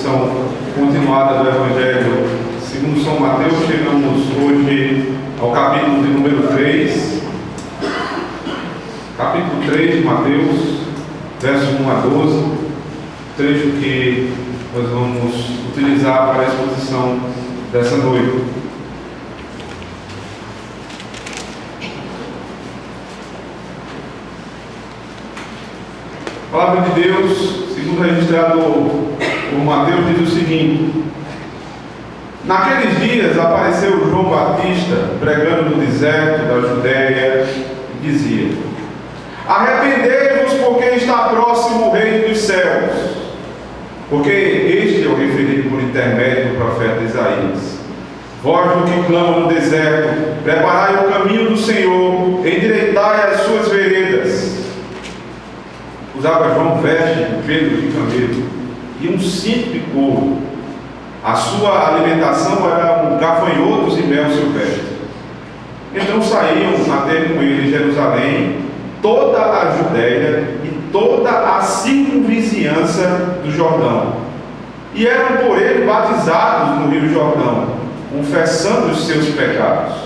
exposição continuada do Evangelho segundo São Mateus. Chegamos hoje ao capítulo de número 3, capítulo 3 de Mateus, versos 1 a 12, trecho que nós vamos utilizar para a exposição dessa noite. A palavra de Deus, segundo registrado por Mateus, diz o seguinte: naqueles dias apareceu João Batista pregando no deserto da Judéia e dizia: arrependei-vos, porque está próximo o reino dos céus. Porque este é o referido por intermédio do profeta Isaías: vós do que clama no deserto, preparai o caminho do Senhor, endireitai as suas veredas. Usava João veste de pelo de camelo e um cinto de couro. A sua alimentação era gafanhotos e mel silvestre. Então saíam a ter com ele em Jerusalém, toda a Judéia e toda a circunvizinhança do Jordão, e eram por ele batizados no rio Jordão, confessando os seus pecados.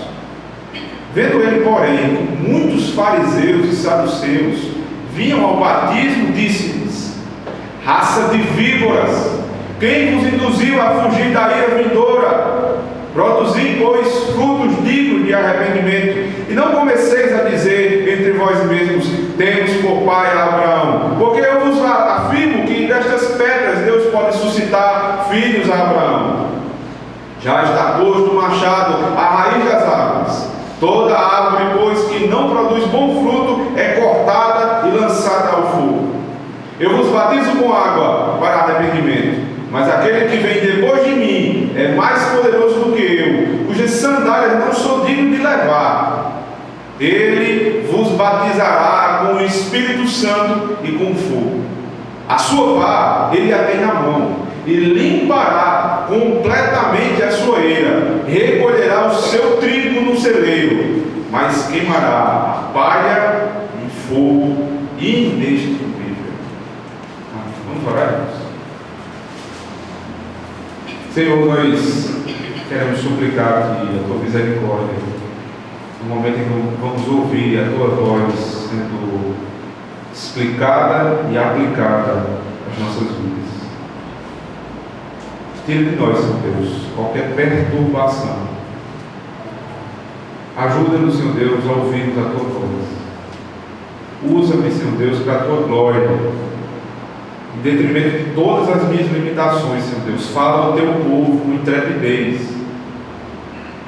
Vendo ele, porém, que muitos fariseus e saduceus vinham ao batismo, disse-lhes: raça de víboras, quem vos induziu a fugir da ira vindoura? Produzi, pois, frutos dignos de arrependimento, e não comeceis a dizer entre vós mesmos: temos por pai Abraão. Porque eu vos afirmo que destas pedras Deus pode suscitar filhos a Abraão. Já está posto o machado à raiz das árvores. Toda árvore, pois, que não produz bom fruto é cortada e lançada ao fogo. Eu vos batizo com água para arrependimento, mas aquele que vem depois de mim é mais poderoso do que eu, cujas sandálias não sou digno de levar. Ele vos batizará com o Espírito Santo e com fogo. A sua pá ele a tem na mão, e limpará completamente a sua eira, recolherá o seu trigo no celeiro, mas queimará a palha em fogo inextinguível. Vamos orar, irmãos? Senhor, nós queremos suplicar aqui a tua misericórdia no momento em que vamos ouvir a tua voz sendo explicada e aplicada às nossas vidas. Tira de nós, Senhor Deus, qualquer perturbação. Ajuda-nos, Senhor Deus, a ouvirmos a tua voz. Usa-me, Senhor Deus, para a tua glória, em detrimento de todas as minhas limitações, Senhor Deus. Fala ao teu povo com intrepidez.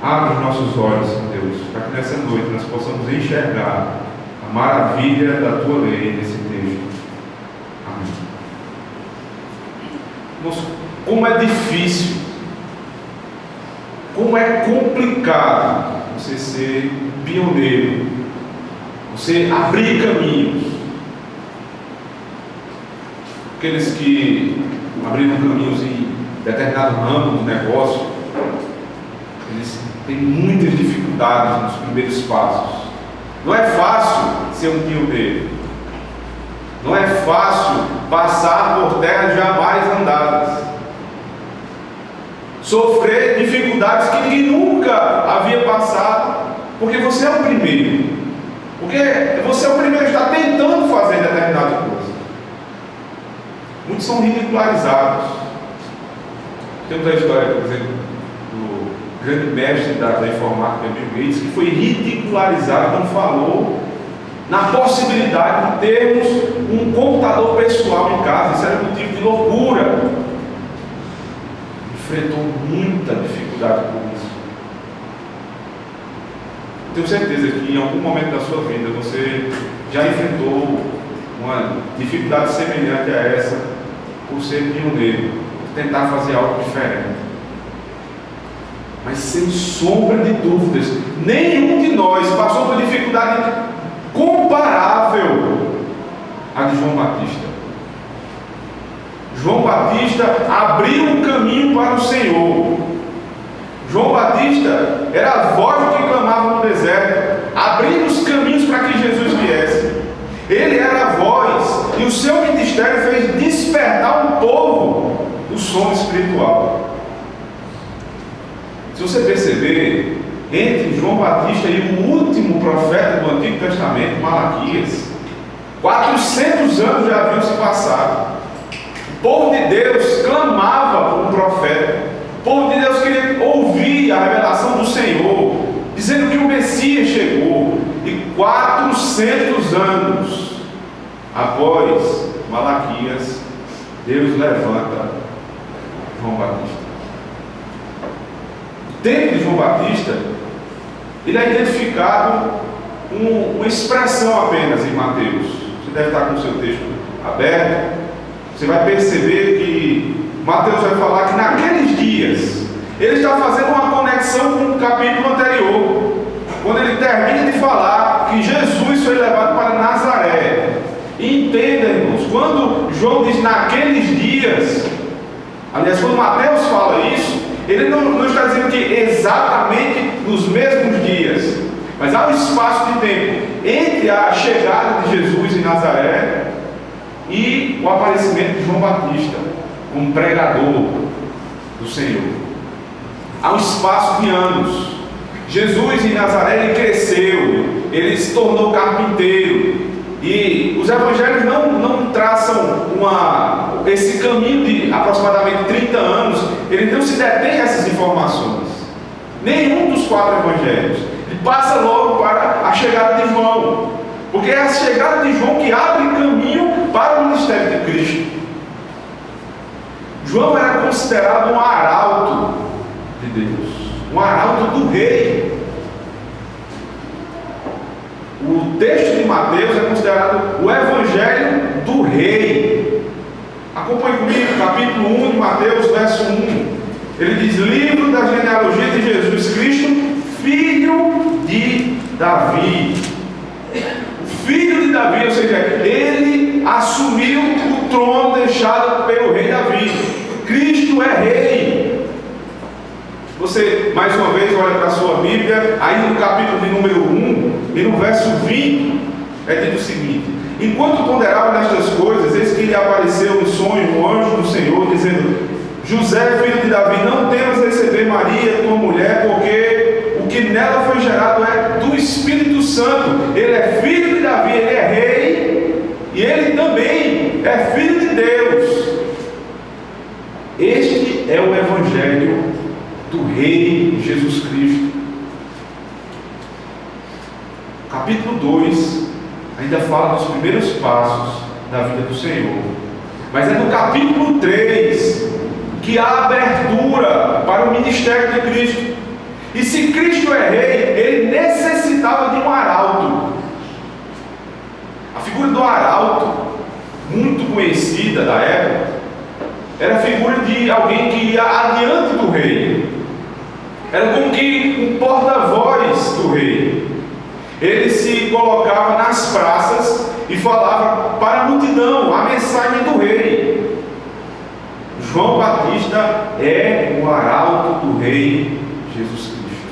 Abre os nossos olhos, Senhor Deus, para que nessa noite nós possamos enxergar a maravilha da tua lei nesse texto. Amém. Nosso, como é difícil, como é complicado você ser pioneiro, você abrir caminhos. Aqueles que abriram caminhos em determinado ramo do negócio, eles têm muitas dificuldades nos primeiros passos. Não é fácil ser um pioneiro. Não é fácil passar por terras jamais andadas. Sofrer dificuldades que ninguém nunca havia passado, porque você é o primeiro. Porque você é o primeiro que está tentando fazer determinada coisa. Muitos são ridicularizados. Temos a história, por exemplo, do grande mestre da informática, Bill Gates, que foi ridicularizado quando falou na possibilidade de termos um computador pessoal em casa. Isso era motivo de loucura. Enfrentou muita dificuldade com isso. Tenho certeza que em algum momento da sua vida você já enfrentou uma dificuldade semelhante a essa, por ser pioneiro, por tentar fazer algo diferente. Mas sem sombra de dúvidas, nenhum de nós passou por dificuldade comparável à de João Batista. João Batista abriu um caminho para o Senhor. João Batista era a voz que clamava no deserto, abrindo os caminhos para que Jesus viesse. Ele era a voz, e o seu ministério fez despertar um povo do sono espiritual. você perceber, entre João Batista e o último profeta do Antigo Testamento, Malaquias, 400 anos já haviam se passado. O povo de Deus clamava por um profeta. O povo de Deus queria ouvir a revelação do Senhor, dizendo que o Messias chegou. E 400 anos após Malaquias, Deus levanta João Batista. O tempo de João Batista, ele é identificado com uma expressão apenas em Mateus. Você deve estar com o seu texto aberto. Você vai perceber que Mateus vai falar que naqueles dias ele está fazendo uma conexão com o capítulo anterior, quando ele termina de falar que Jesus foi levado para Nazaré. E entenda, irmãos, quando João diz naqueles dias, aliás, quando Mateus fala isso, ele não está dizendo que exatamente nos mesmos dias, mas há um espaço de tempo entre a chegada de Jesus em Nazaré e o aparecimento de João Batista como pregador do Senhor. Há um espaço de anos. Jesus em Nazaré, ele cresceu, ele se tornou carpinteiro. E os evangelhos não traçam esse caminho de aproximadamente 30 anos, ele não se detém a essas informações. Nenhum dos 4 evangelhos. Ele passa logo para a chegada de João, porque é a chegada de João que abre caminho para o ministério de Cristo. João era considerado um arauto de Deus, um arauto do rei. O texto de Mateus é considerado o evangelho do rei. Acompanhe comigo, capítulo 1 de Mateus, verso 1. Ele diz: livro da genealogia de Jesus Cristo, filho de Davi. O filho de Davi, ou seja, ele assumiu o trono deixado pelo rei Davi. Cristo é rei. Você, mais uma vez, olha para a sua Bíblia, aí no capítulo de número 1, e no verso 20, é dito o seguinte: enquanto ponderava nestas coisas, eis que lhe apareceu em sonho um anjo do Senhor, dizendo: José, filho de Davi, não temas receber Maria, tua mulher, porque o que nela foi gerado é do Espírito Santo. Ele é filho de Davi, ele é rei, e ele também é filho de Deus. Este é o evangelho do rei Jesus Cristo. Capítulo 2 ainda fala dos primeiros passos da vida do Senhor, mas é no capítulo 3 que há abertura para o ministério de Cristo. E se Cristo é rei, ele necessitava de um arauto. A figura do arauto, muito conhecida da época, era a figura de alguém que ia adiante do rei. Era como que um porta-voz do rei. Ele se colocava nas praças e falava para a multidão a mensagem do rei. João Batista é o arauto do rei Jesus Cristo.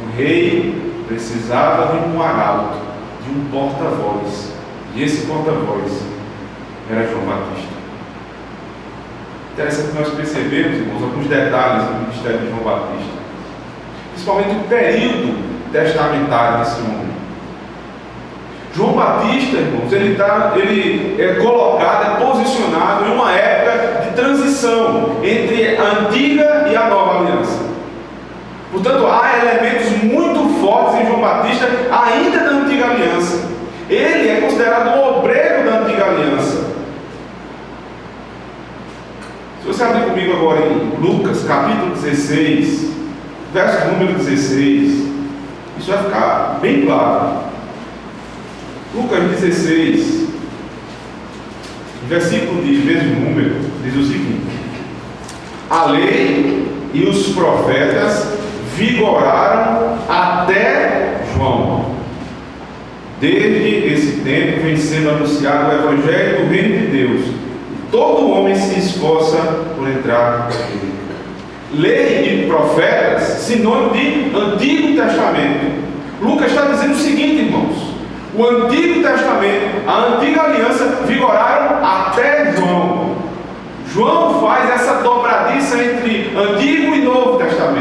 O rei precisava de um arauto, de um porta-voz. E esse porta-voz era João Batista. Interessante nós percebemos, irmãos, alguns detalhes do ministério de João Batista, principalmente o período testamentário desse homem. João Batista, irmãos, ele é colocado, é posicionado em uma época de transição entre a antiga e a nova aliança. Portanto, há elementos muito fortes em João Batista ainda da antiga aliança. Ele é considerado um obreiro da antiga aliança. Se você abrir comigo agora em Lucas, capítulo 16, verso número 16, isso vai ficar bem claro. Lucas 16, versículo de mesmo número, diz o seguinte: a lei e os profetas vigoraram até João. Desde esse tempo vem sendo anunciado o evangelho do reino de Deus. Todo homem se esforça por entrar nele. Lei e profetas, sinônimo de Antigo Testamento. Lucas está dizendo o seguinte, irmãos: o Antigo Testamento, a antiga aliança, vigoraram até João. João faz essa dobradiça entre Antigo e Novo Testamento.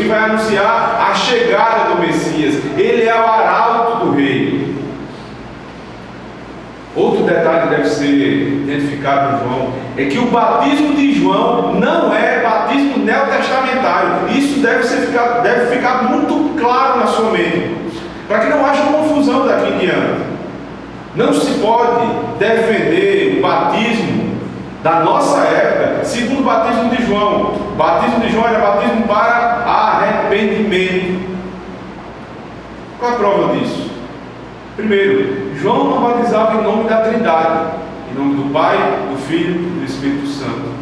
que vai anunciar a chegada do Messias. Ele é o arauto do rei. Outro detalhe que deve ser identificado em João é que o batismo de João não é batismo neotestamentário. Isso deve ficar muito claro na sua mente, para que não haja confusão daqui em diante. Não se pode defender o batismo da nossa época segundo o batismo de João. O batismo de João era batismo para arrependimento. Qual a prova disso? Primeiro, João não batizava em nome da Trindade, em nome do Pai, do Filho e do Espírito Santo.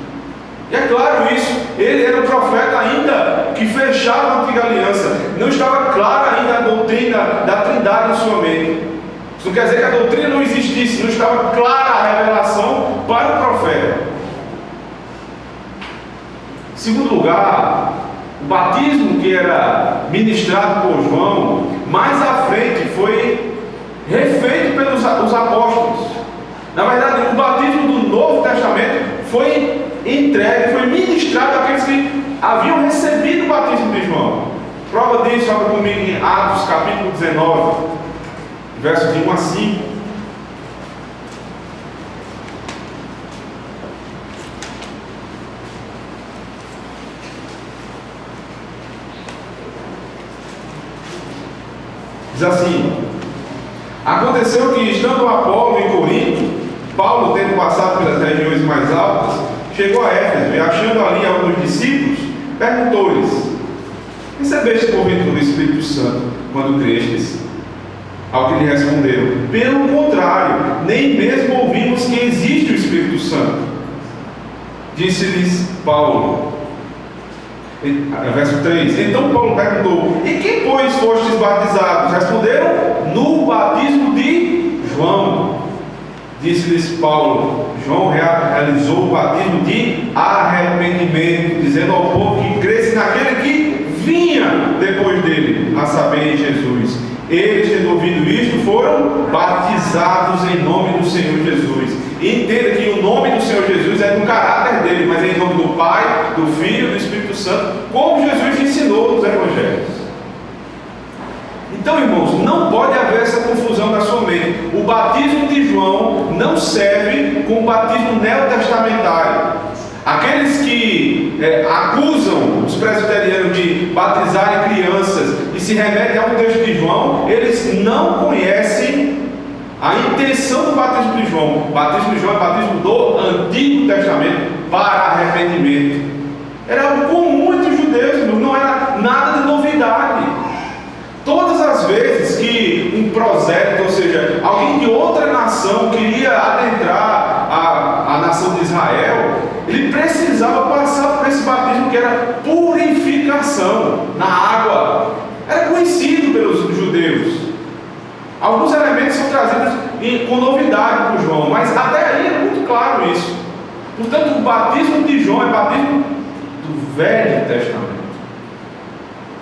E é claro isso, ele era um profeta ainda que fechava a antiga aliança. Não estava clara ainda a doutrina da Trindade em sua mente. Isso não quer dizer que a doutrina não existisse, não estava clara a revelação para o profeta. Em segundo lugar, o batismo que era ministrado por João, mais à frente foi refeito pelos apóstolos. Na verdade, o batismo do Novo Testamento foi entregue, foi ministrado àqueles que haviam recebido o batismo de João. Prova disso, abra comigo em Atos capítulo 19, versos de 1 a 5. Diz assim: aconteceu que, estando Apolo em Corinto, Paulo, tendo passado pelas regiões mais altas, chegou a Éfeso e, achando ali alguns discípulos, perguntou-lhes: recebeste porventura o Espírito Santo quando crestes? Ao que lhe responderam: pelo contrário, nem mesmo ouvimos que existe o Espírito Santo. Disse-lhes Paulo, verso 3: então Paulo perguntou: e que, pois, fostes batizados? Responderam: no batismo de João. Disse-lhes Paulo: João realizou o batismo de arrependimento, dizendo ao povo que cresce naquele que vinha depois dele, a saber, em Jesus. Eles, tendo ouvido isto, foram batizados em nome do Senhor Jesus. Entenda que o nome do Senhor Jesus é no caráter dele, mas é em nome do Pai, do Filho e do Espírito Santo, como Jesus ensinou nos Evangelhos. Então, irmãos, não pode haver essa confusão na sua mente. O batismo de João não serve como batismo neotestamentário. Aqueles que acusam os presbiterianos de batizarem crianças e se remetem ao texto de João, eles não conhecem a intenção do batismo de João. O batismo de João é o batismo do Antigo Testamento para arrependimento. Era algo comum entre os judeus, não era nada de novidade. Todas as vezes que um prosélito, ou seja, alguém de outra nação queria adentrar a nação de Israel, ele precisava passar por esse batismo que era purificação na água. Era conhecido pelos judeus. Alguns elementos são trazidos com novidade por João, mas até aí é muito claro isso. Portanto, o batismo de João é batismo do Velho Testamento.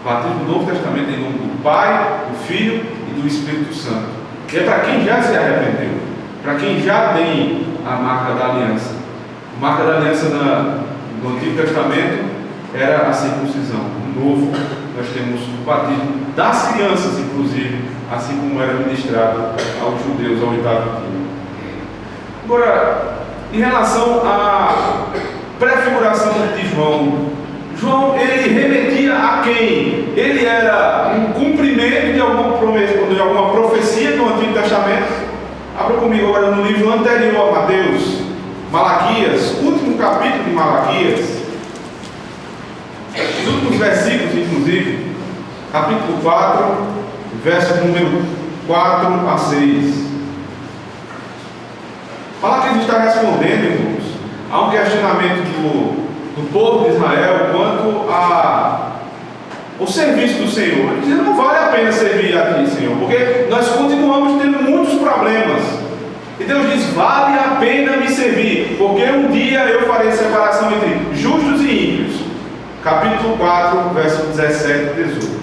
O batismo do Novo Testamento é em nome do Pai, do Filho e do Espírito Santo. E é para quem já se arrependeu, para quem já tem a marca da aliança. A marca da aliança no Antigo Testamento era a circuncisão. No Novo, nós temos o batismo das crianças, inclusive, assim como era ministrado aos judeus ao 8º dia. Agora, em relação à prefiguração de João, João, ele remetia a quem? Ele era um cumprimento de alguma promessa, de alguma profecia do Antigo Testamento. Abra comigo agora no livro anterior a Mateus, Malaquias, último capítulo de Malaquias, os últimos versículos, inclusive, capítulo 4, verso número 4 a 6. Malaquias está respondendo, irmãos, a um questionamento do povo de Israel quanto ao serviço do Senhor. Ele diz: não vale a pena servir a ti, Senhor, porque nós continuamos tendo muitos problemas. E Deus diz: vale a pena me servir, porque um dia eu farei separação entre justos e ímpios. Capítulo 4, verso 17 e 18.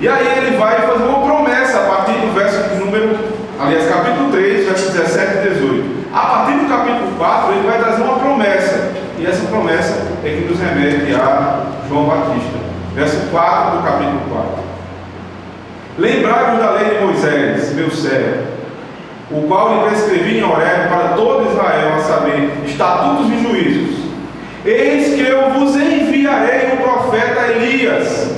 E aí ele vai fazer uma promessa a partir do verso capítulo 3, verso 17 e 18. A partir do capítulo 4, ele vai trazer uma promessa. E essa promessa é que nos remete a João Batista. verso 4 do capítulo 4. Lembrai-vos da lei de Moisés, meu servo, o qual lhe prescrevi em Horebe para todo Israel, a saber, estatutos e juízos. Eis que eu vos enviarei o profeta Elias,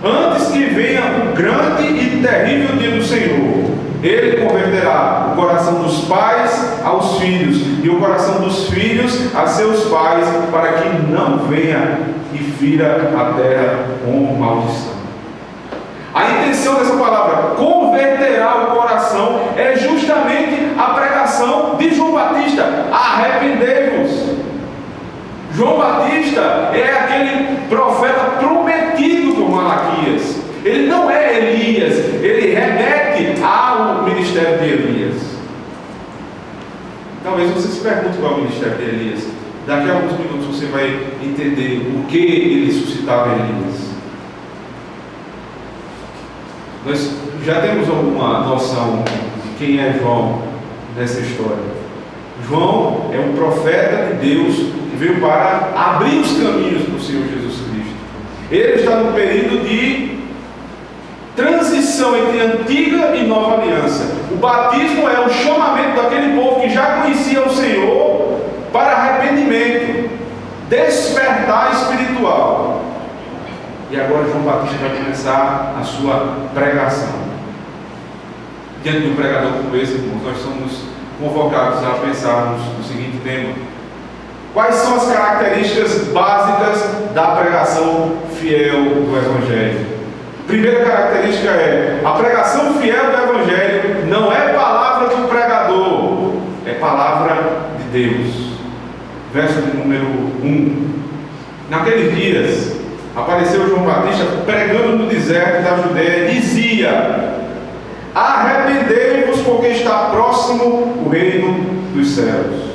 antes que venha o grande e terrível dia do Senhor. Ele converterá o coração dos pais aos filhos, e o coração dos filhos a seus pais, para que não venha e fira a terra com maldição. A intenção dessa palavra, converterá o coração, é justamente a pregação de João Batista: arrependei-vos. João Batista é aquele profeta prometido por Malaquias. Ele não é Elias, ele remete ao ministério de Elias. Talvez você se pergunte qual é o ministério de Elias. Daqui a alguns minutos você vai entender o que ele suscitava em Elias. Nós já temos alguma noção de quem é João nessa história. João é um profeta de Deus que veio para abrir os caminhos para o Senhor Jesus Cristo. Ele está no período de transição entre antiga e nova aliança. O batismo é o chamamento daquele povo que já conhecia o Senhor para arrependimento, despertar espiritual. E agora João Batista vai começar a sua pregação. Diante de um pregador como esse, irmãos, nós somos convocados a pensarmos no seguinte tema: quais são as características básicas da pregação fiel do Evangelho? Primeira característica é: a pregação fiel do Evangelho não é palavra do pregador, é palavra de Deus. Verso de número 1. Naqueles dias apareceu João Batista pregando no deserto da Judéia, e dizia: arrependei-vos, porque está próximo o reino dos céus.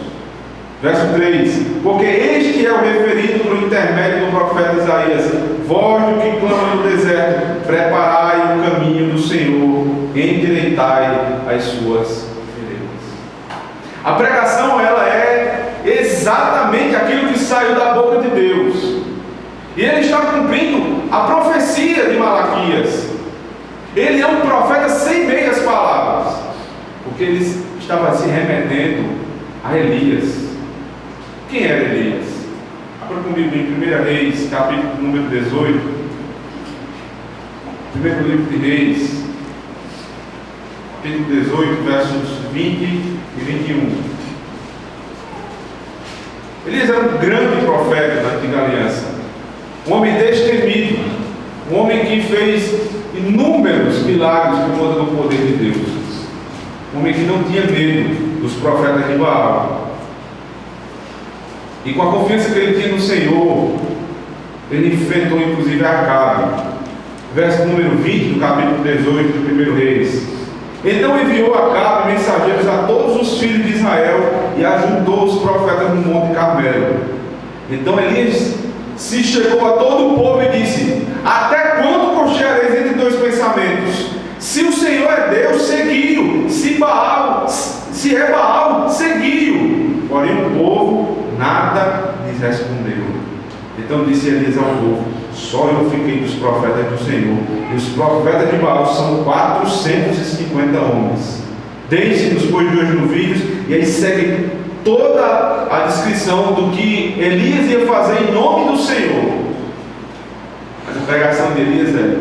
Verso 3: porque este é o referido por intermédio do profeta Isaías: voz do que clama no deserto, preparai o caminho do Senhor, endireitai as suas veredas. A pregação, ela é exatamente aquilo que saiu da boca de Deus. E ele está cumprindo a profecia de Malaquias. Ele é um profeta sem meias palavras, porque ele estava se remetendo a Elias. Quem era Elias? Abra comigo em 1 Reis, capítulo número 18. Primeiro livro de Reis, capítulo 18, versos 20 e 21. Elias era um grande profeta da antiga aliança, um homem destemido, um homem que fez inúmeros milagres por conta do poder de Deus, um homem que não tinha medo dos profetas de Baal. E com a confiança que ele tinha no Senhor, ele enfrentou inclusive Acabe. Verso número 20 do capítulo 18 do 1 Reis. Então enviou Acabe mensageiros a todos os filhos de Israel e ajuntou os profetas no Monte Carmelo. Então Elias se chegou a todo o povo e disse: até quando cocheareis entre dois pensamentos? Se o Senhor é Deus, segui-o. Se é Baal, segui-o. Porém o povo nada lhes respondeu. Então disse Elias ao povo: só eu fiquei dos profetas do Senhor, e os profetas de Baal são 450 homens. Deixe-nos, pois, 2 novilhos. E aí segue toda a descrição do que Elias ia fazer em nome do Senhor. Mas a pregação de Elias é: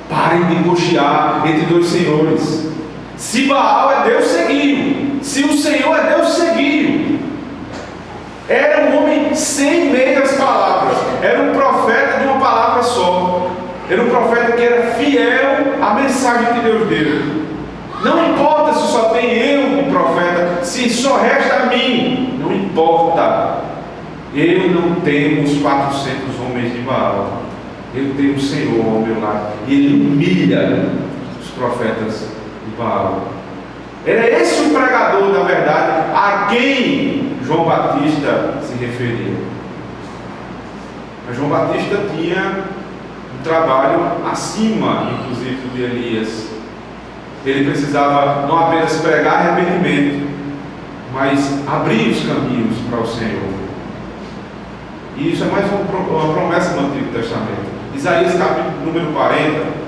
parem de cochear entre dois senhores. Se Baal é Deus, seguiu. Se o Senhor é Deus, seguiu. Era um homem sem meias palavras. Era um profeta de uma palavra só. Era um profeta que era fiel à mensagem que Deus deu. Não importa se só tem eu de profeta, se só resta a mim. Não importa. Eu não tenho os 400 homens de Baal. Eu tenho o Senhor ao meu lado. E Ele humilha os profetas de Baal. Era esse o pregador, na verdade, a quem João Batista se referia. Mas João Batista tinha um trabalho acima, inclusive, de Elias. Ele precisava não apenas pregar arrependimento, mas abrir os caminhos para o Senhor. E isso é mais uma promessa no Antigo Testamento. Isaías capítulo número 40.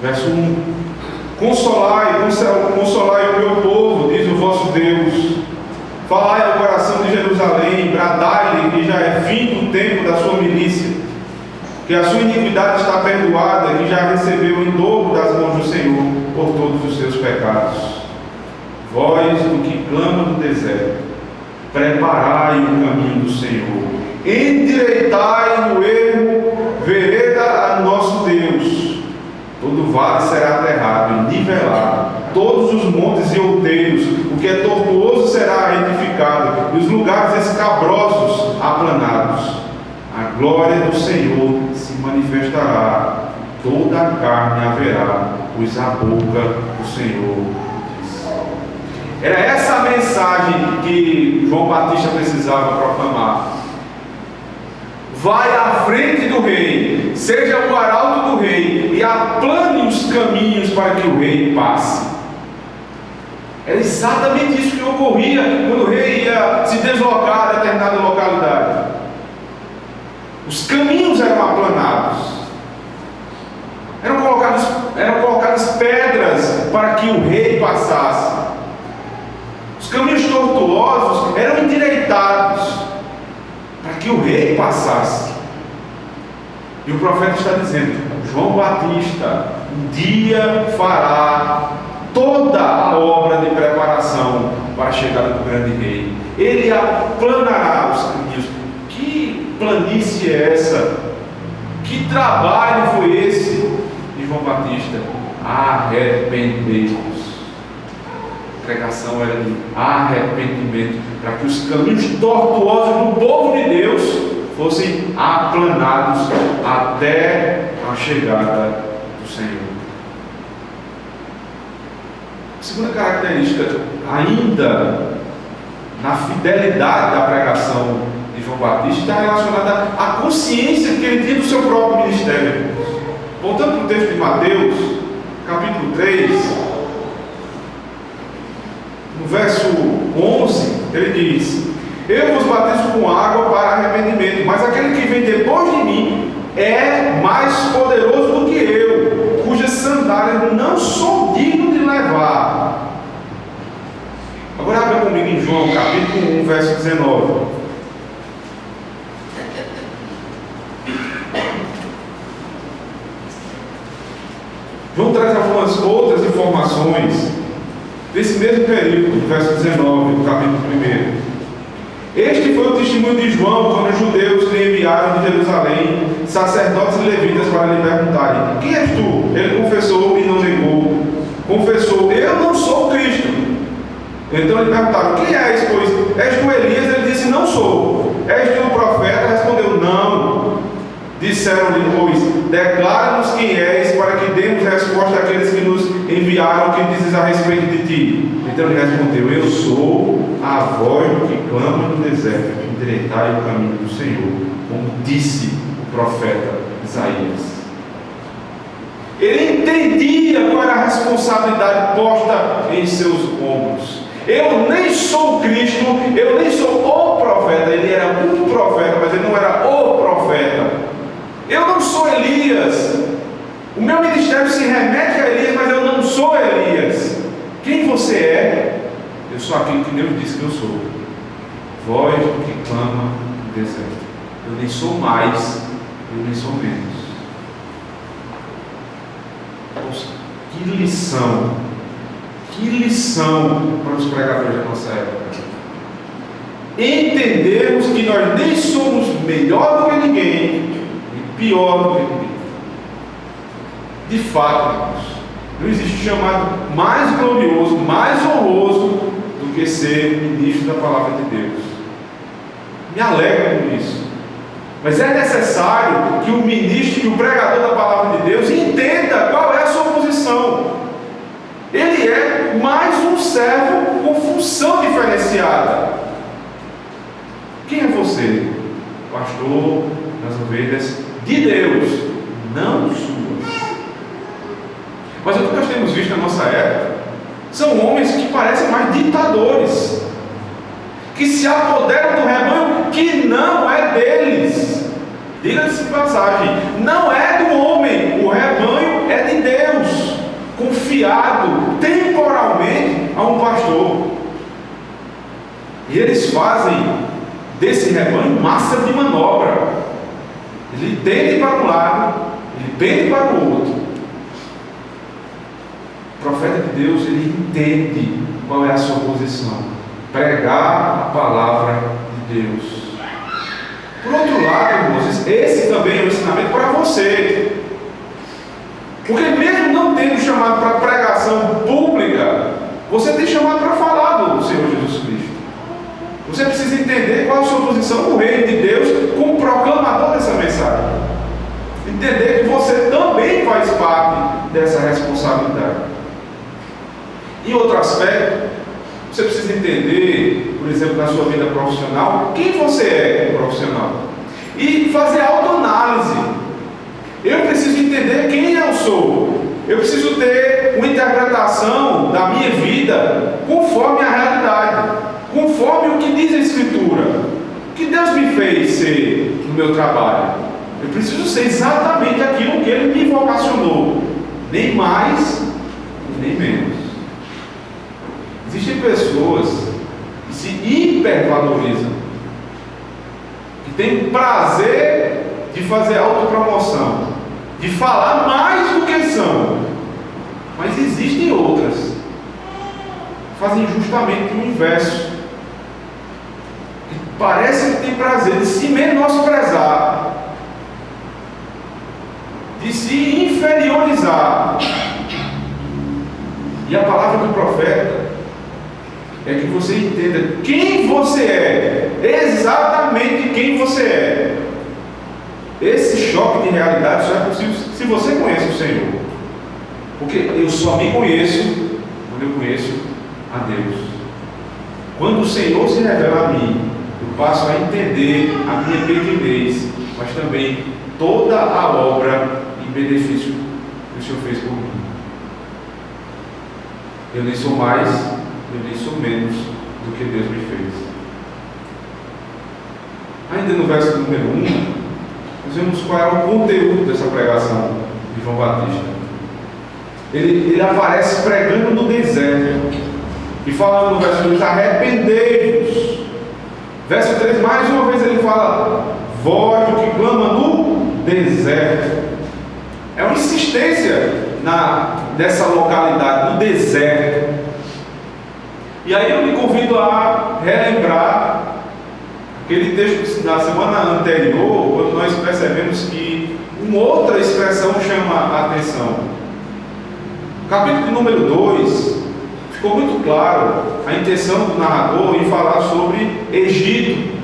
Verso 1: Consolai o meu povo, diz o vosso Deus. Falai ao coração de Jerusalém, bradai-lhe que já é fim do tempo da sua milícia, que a sua iniquidade está perdoada, que já recebeu em dobro das mãos do Senhor por todos os seus pecados. Vós, do que clama no deserto, preparai o caminho do Senhor, endireitai no ermo vereda a nosso Deus. Todo vale será aterrado e nivelado, todos os montes e outeiros, o que é tortuoso será edificado, e os lugares escabrosos aplanados. A glória do Senhor se manifestará, toda a carne haverá, pois a boca do Senhor diz. Era essa a mensagem que João Batista precisava proclamar. Vai à frente do rei, seja o arauto do rei, e aplane os caminhos para que o rei passe. Era exatamente isso que ocorria quando o rei ia se deslocar a determinada localidade. Os caminhos eram aplanados, eram colocadas pedras para que o rei passasse. Os caminhos tortuosos eram endireitados para que o rei passasse. E o profeta está dizendo: João Batista um dia fará toda a obra de preparação para a chegada do grande rei. Ele aplanará os caminhos. Que planície é essa? Que trabalho foi esse de João Batista? Arrependei-vos. A pregação era de arrependimento, para que os caminhos tortuosos do povo de Deus fossem aplanados até a chegada do Senhor. A segunda característica, ainda na fidelidade da pregação de João Batista, está relacionada à consciência que ele tinha do seu próprio ministério. Voltando para o texto de Mateus, capítulo 3, no verso 11, ele diz: Eu vos batizo com água para arrependimento, mas aquele que vem depois de mim é mais poderoso do que eu, cujas sandálias não sou digno de levar. Agora abra comigo em João, capítulo 1, verso 19. João traz algumas outras informações desse mesmo período, verso 19, do capítulo 1. Este foi o testemunho de João quando os judeus lhe enviaram de Jerusalém sacerdotes e levitas para lhe perguntarem: Quem és tu? Ele confessou e não negou. Confessou: Eu não sou o Cristo. Então lhe perguntaram: Quem és, pois? És tu Elias? Ele disse: Não sou. És tu o profeta? Respondeu: Não. Disseram-lhe, pois: Declara-nos quem és, para que demos resposta àqueles que nos enviaram. Que dizes a respeito de ti? Então ele respondeu: Eu sou a voz do que clama no deserto, endireitai o caminho do Senhor, como disse o profeta Isaías. Ele entendia qual era a responsabilidade posta em seus ombros. Eu nem sou Cristo, eu nem sou o profeta. Ele era um profeta, mas ele não era o profeta. Eu não sou Elias. O meu ministério se remete a Elias, mas eu não sou Elias. Quem você é? Eu sou aquilo que Deus disse que eu sou. Voz do que clama no deserto. Eu nem sou mais, eu nem sou menos. Nossa, que lição! Que lição para os pregadores da nossa época. Entendermos que nós nem somos melhor do que ninguém, pior do que ninguém. De fato, irmãos, não existe chamado mais glorioso, mais honroso do que ser ministro da palavra de Deus. Me alegra com isso. Mas é necessário que o ministro, que o pregador da palavra de Deus entenda qual é a sua posição. Ele é mais um servo com função diferenciada. você, pastor das ovelhas de Deus, não suas. Mas o que nós temos visto na nossa época são homens que parecem mais ditadores, que se apoderam do rebanho que não é deles. Diga-se de passagem, não é do homem, o rebanho é de Deus, confiado temporalmente a um pastor. E eles fazem desse rebanho massa de manobra. Ele tende para um lado, ele pende para o outro. O profeta de Deus, ele entende qual é a sua posição: pregar a palavra de Deus. Por outro lado, irmãos, esse também é um ensinamento para você. Porque mesmo não tendo chamado para pregação pública, você tem chamado para falar do Senhor Jesus Cristo. Você precisa entender qual é a sua posição no reino de Deus como proclamador dessa mensagem. Entender que você também faz parte dessa responsabilidade. Em outro aspecto, você precisa entender, por exemplo, na sua vida profissional, quem você é como profissional. E fazer autoanálise. Eu preciso entender quem eu sou. Eu preciso ter uma interpretação da minha vida conforme a realidade, conforme o que diz a Escritura. O que Deus me fez ser no meu trabalho. Eu preciso ser exatamente aquilo que Ele me vocacionou. Nem mais, nem menos. Existem pessoas que se hipervalorizam, que têm prazer de fazer autopromoção, de falar mais do que são. Mas existem outras que fazem justamente o inverso, que parecem que têm prazer de se menosprezar, de se inferiorizar. E a palavra do profeta é que você entenda quem você é, exatamente quem você é. Esse choque de realidade só é possível se você conhece o Senhor. Porque eu só me conheço quando eu conheço a Deus. Quando o Senhor se revela a mim, eu passo a entender a minha pequenez, mas também toda a obra e benefício que o Senhor fez por mim. Eu nem sou mais, eu nem sou menos do que Deus me fez. Ainda no verso número 1, nós vemos qual é o conteúdo dessa pregação de João Batista. Ele aparece pregando no deserto e falando no verso 2: arrependei-vos. Verso 3, mais uma vez ele fala: voz do que clama no deserto. É uma insistência nessa localidade, no deserto. E aí eu me convido a relembrar aquele texto da semana anterior, quando nós percebemos que uma outra expressão chama a atenção. Capítulo número 2, ficou muito claro a intenção do narrador em falar sobre Egito.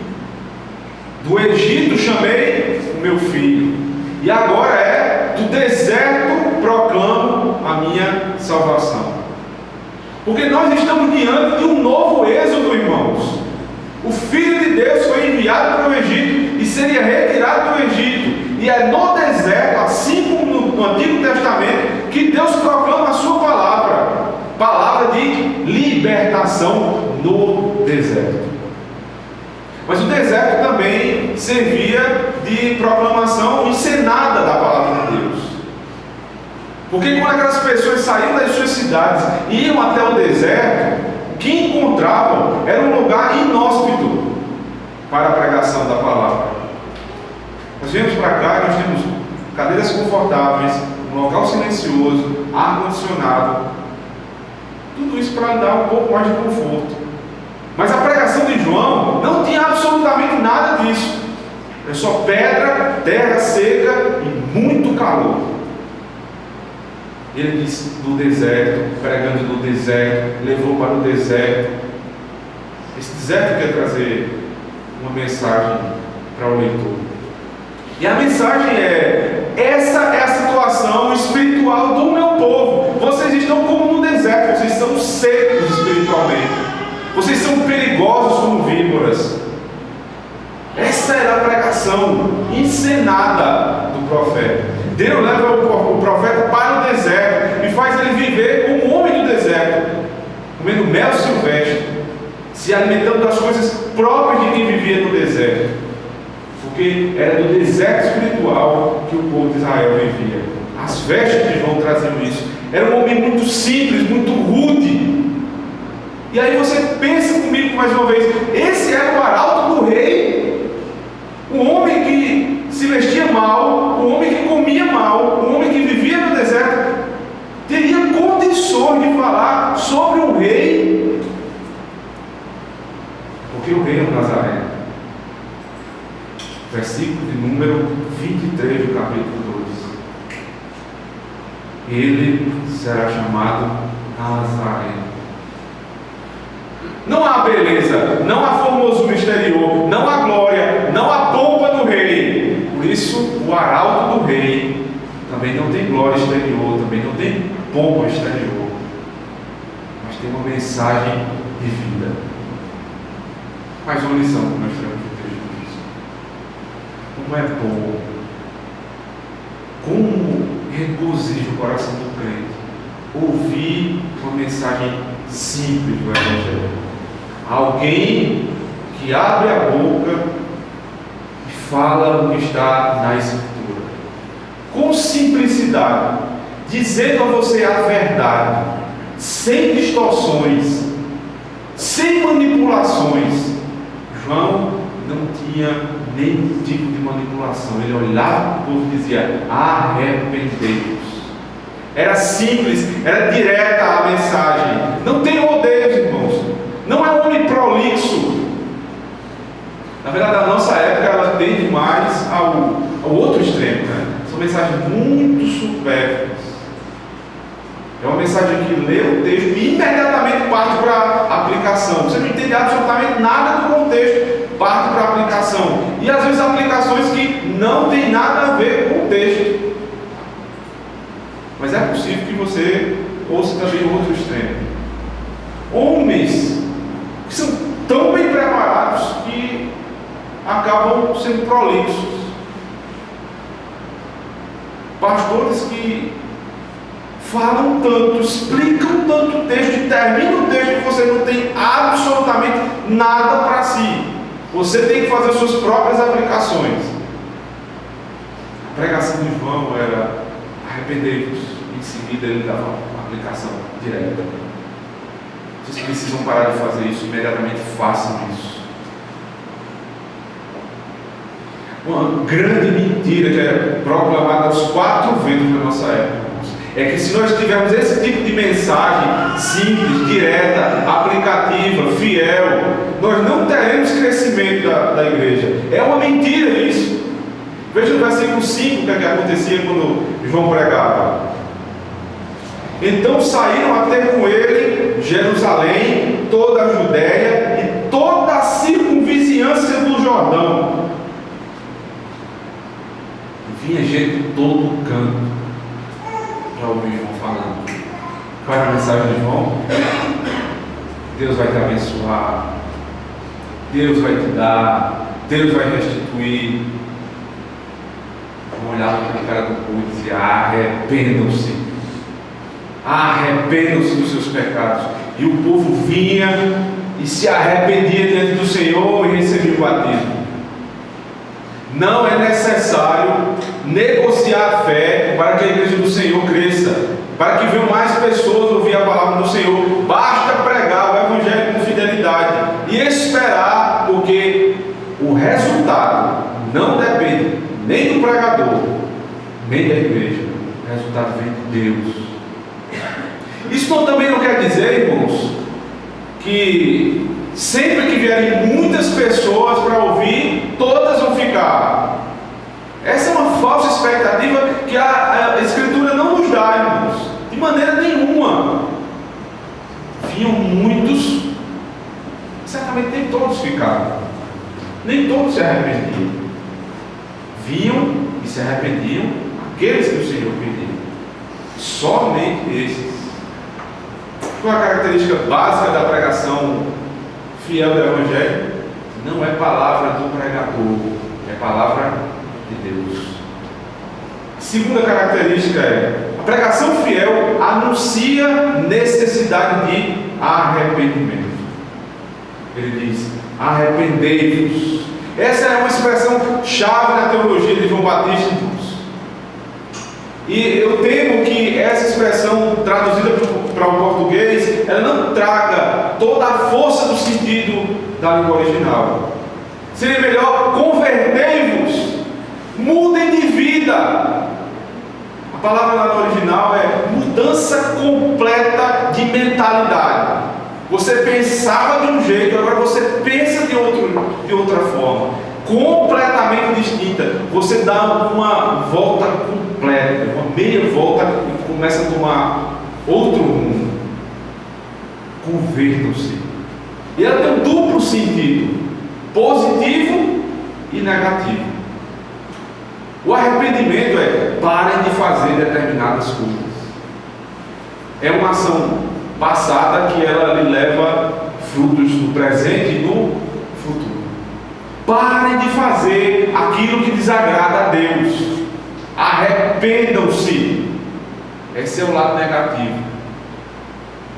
Do Egito chamei o meu filho, e agora é do deserto proclamo a minha salvação. Porque nós estamos diante de um novo êxodo, irmãos. O Filho de Deus foi enviado para o Egito e seria retirado do Egito. E é no deserto, assim como no Antigo Testamento, que Deus proclama a sua palavra. Palavra de libertação no deserto. Mas o deserto também servia de proclamação encenada da palavra de Deus. Porque quando aquelas pessoas saíam das suas cidades e iam até o deserto, o que encontravam era um lugar inóspito para a pregação da palavra. Nós viemos para cá e nós temos cadeiras confortáveis, um local silencioso, ar-condicionado, tudo isso para dar um pouco mais de conforto. Mas a pregação de João não tinha absolutamente nada disso. É só pedra, terra seca e muito calor. Ele disse no deserto, pregando no deserto, levou para o deserto. Esse deserto quer trazer uma mensagem para o leitor. E a mensagem é: essa é a situação espiritual do meu povo. Vocês estão como no deserto, vocês são secos espiritualmente. Vocês são perigosos como víboras. pregação encenada do profeta. Deus leva o profeta para o deserto e faz ele viver como um homem do deserto, comendo mel silvestre, se alimentando das coisas próprias de quem vivia no deserto, porque era do deserto espiritual que o povo de Israel vivia. As vestes de João traziam isso. Era um homem muito simples, muito rude. E aí você pensa comigo mais uma vez, esse era o arauto do rei, um homem que se vestia mal, um homem que comia mal, um homem que vivia no deserto, teria condições de falar sobre um rei, porque o rei é o Nazareno. Versículo de número 23 do capítulo 2. Ele será chamado Nazareno. Não há beleza, não há formosura exterior, não há glória, não há pompa do rei. Por isso, o arauto do rei também não tem glória exterior, também não tem pompa exterior, mas tem uma mensagem de vida. Mais uma lição que nós temos no texto disso. Como é bom, como regozija o coração do crente ouvir uma mensagem simples do Evangelho. Alguém que abre a boca e fala o que está na Escritura, com simplicidade, dizendo a você a verdade, sem distorções, sem manipulações. João não tinha nenhum tipo de manipulação. Ele olhava para o povo e dizia: arrependei-vos. Era simples, era direta a mensagem. Não tem rodeios, irmãos. Não é um homem prolixo. Na verdade, a nossa época ela tende mais ao outro extremo, né? São mensagens muito supérfluas. É uma mensagem que lê o texto e imediatamente parte para a aplicação. Você não entende absolutamente nada do contexto, parte para a aplicação. E às vezes aplicações que não tem nada a ver com o texto. Mas é possível que você ouça também o outro extremo. Homens que são tão bem preparados que acabam sendo prolixos. Pastores que falam tanto, explicam tanto o texto e terminam o texto que você não tem absolutamente nada para si. Você tem que fazer suas próprias aplicações. A pregação de João era: arrependei-vos. Em seguida ele dava uma aplicação direta. Vocês precisam parar de fazer isso, imediatamente façam isso. Uma grande mentira que é proclamada aos quatro ventos da nossa época é que se nós tivermos esse tipo de mensagem simples, direta, aplicativa, fiel, nós não teremos crescimento da igreja. É uma mentira isso. Veja no versículo 5 o que é que acontecia quando João pregava. Então saíram a ter com ele Jerusalém, toda a Judéia e toda a circunvizinhança do Jordão. Vinha gente de todo canto para ouvir João falando. Qual era a mensagem de João? Deus vai te abençoar, Deus vai te dar, Deus vai restituir. Vão olhar para aquele cara do povo e dizer: arrependam-se. Arrependam-se dos seus pecados. E o povo vinha e se arrependia diante do Senhor e recebia o batismo. Não é necessário negociar a fé para que a igreja do Senhor cresça, para que venham mais pessoas ouvir a palavra do Senhor. Basta pregar o Evangelho com fidelidade e esperar, porque o resultado não depende nem do pregador, nem da igreja. O resultado vem de Deus. Isso também não quer dizer, irmãos, que sempre que vierem muitas pessoas para ouvir, todas vão ficar. Essa é uma falsa expectativa que a Escritura não nos dá, irmãos, de maneira nenhuma. Vinham muitos, certamente nem todos ficaram, nem todos se arrependiam. Vinham e se arrependiam aqueles que o Senhor pediu, somente esses. Qual a característica básica da pregação fiel do Evangelho? Não é palavra do pregador, É palavra de Deus. A segunda característica é: a pregação fiel anuncia necessidade de arrependimento. Ele diz: arrependei-vos. Essa é uma expressão chave na teologia de João Batista, irmãos. E eu temo que essa expressão traduzida para o português, ela não traga toda a força do sentido da língua original. Seria melhor: convertei-vos, mudem de vida. A palavra lá no original é mudança completa de mentalidade. Você pensava de um jeito, agora você pensa de outra forma, completamente distinta. Você dá uma volta completa, uma meia volta, e começa a tomar outro rumo. Convertam-se. E ela tem um duplo sentido: positivo e negativo. O arrependimento é: parem de fazer determinadas coisas. É uma ação passada que ela lhe leva frutos no presente e no futuro. Parem de fazer aquilo que desagrada a Deus. Arrependam-se. Esse é o lado negativo.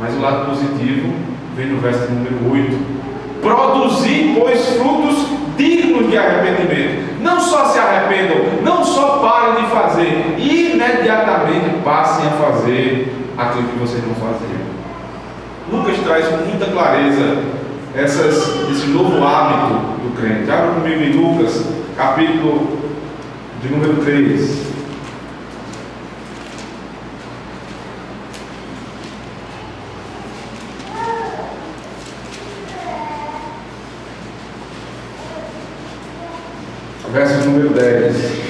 Mas o lado positivo vem no verso número 8: produzir, pois, frutos dignos de arrependimento. Não só se arrependam, não só parem de fazer, imediatamente passem a fazer aquilo que vocês não faziam. Lucas traz com muita clareza esse novo hábito do crente. Abra comigo em Lucas, capítulo de número 3. Verso número 10.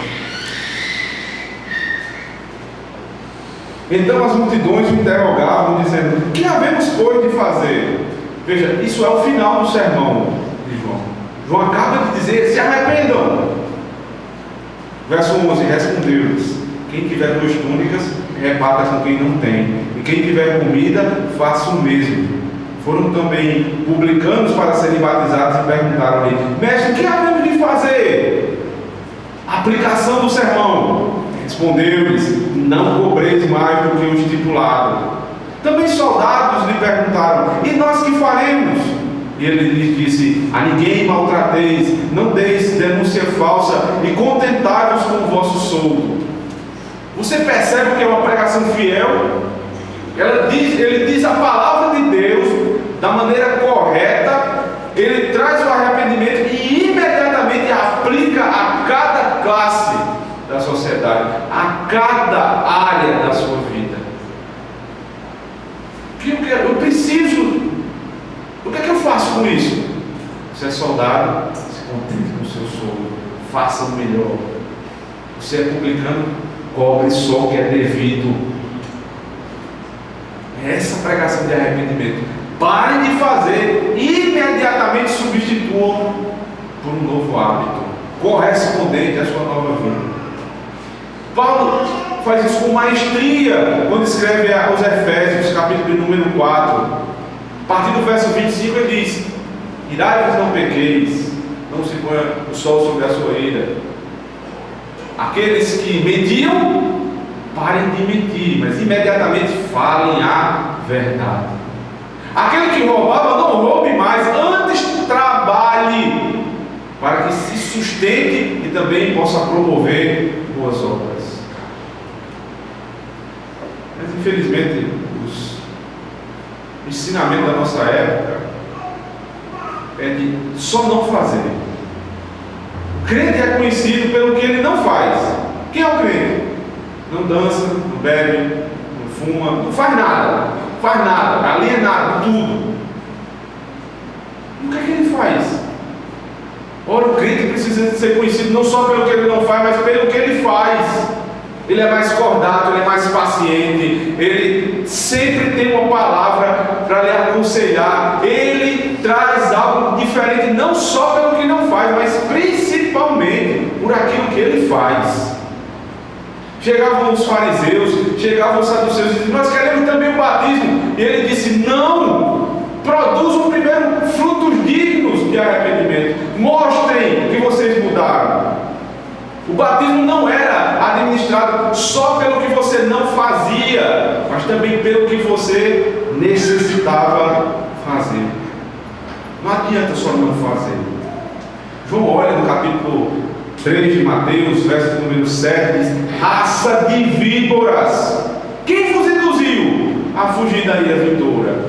Então as multidões o interrogavam, dizendo: que havemos, pois, de fazer? Veja, isso é o final do sermão de João. João acaba de dizer: se arrependam. Verso 11: respondeu-lhes: quem tiver 2 túnicas, reparta com quem não tem, e quem tiver comida, faça o mesmo. Foram também publicanos para serem batizados e perguntaram-lhe: mestre, o que havemos de fazer? Aplicação do sermão. Respondeu-lhes: não cobreis mais do que o estipulado. Também soldados lhe perguntaram: e nós que faremos? E ele lhes disse: a ninguém maltrateis, não deis denúncia falsa, e contentai-vos com o vosso soldo. Você percebe que é uma pregação fiel? Ele diz a palavra de Deus da maneira correta, ele traz o arrependimento e imediatamente aplica a cada classe da sociedade, a cada área da sua vida. Eu preciso. O que é que eu faço com isso? Você é soldado, se contente com o seu soldo, faça o melhor. Você é publicano, cobre só o que é devido. É essa pregação de arrependimento. Parem de fazer, imediatamente substituam por um novo hábito, correspondente à sua nova vida. Paulo faz isso com maestria quando escreve aos Efésios, capítulo número 4. A partir do verso 25 ele diz: irai-vos, não pequeis, não se ponha o sol sobre a sua ira. Aqueles que mentiam, parem de mentir, mas imediatamente falem a verdade. Aquele que roubava, não roube mais, antes trabalhe para que se sustente e também possa promover boas obras. Mas infelizmente o ensinamento da nossa época é de só não fazer. O crente é conhecido pelo que ele não faz. Quem é o crente? Não dança, não bebe, não fuma, não faz nada. Faz nada, alienado, tudo. E o que é que ele faz? Ora, o crente precisa ser conhecido não só pelo que ele não faz, mas pelo que ele faz. Ele é mais cordato, ele é mais paciente, ele sempre tem uma palavra para lhe aconselhar, ele traz algo diferente, não só pelo que não faz, mas principalmente por aquilo que ele faz. Chegavam os fariseus, chegavam os saduceus e diziam: nós queremos também o batismo. E ele disse: não, produzam primeiro frutos dignos de arrependimento, mostrem que vocês mudaram. só pelo que você não fazia, mas também pelo que você necessitava fazer. Não adianta só não fazer. João olha no capítulo 3 de Mateus, verso número 7, diz: raça de víboras, quem vos induziu a fugir da ira vindoura?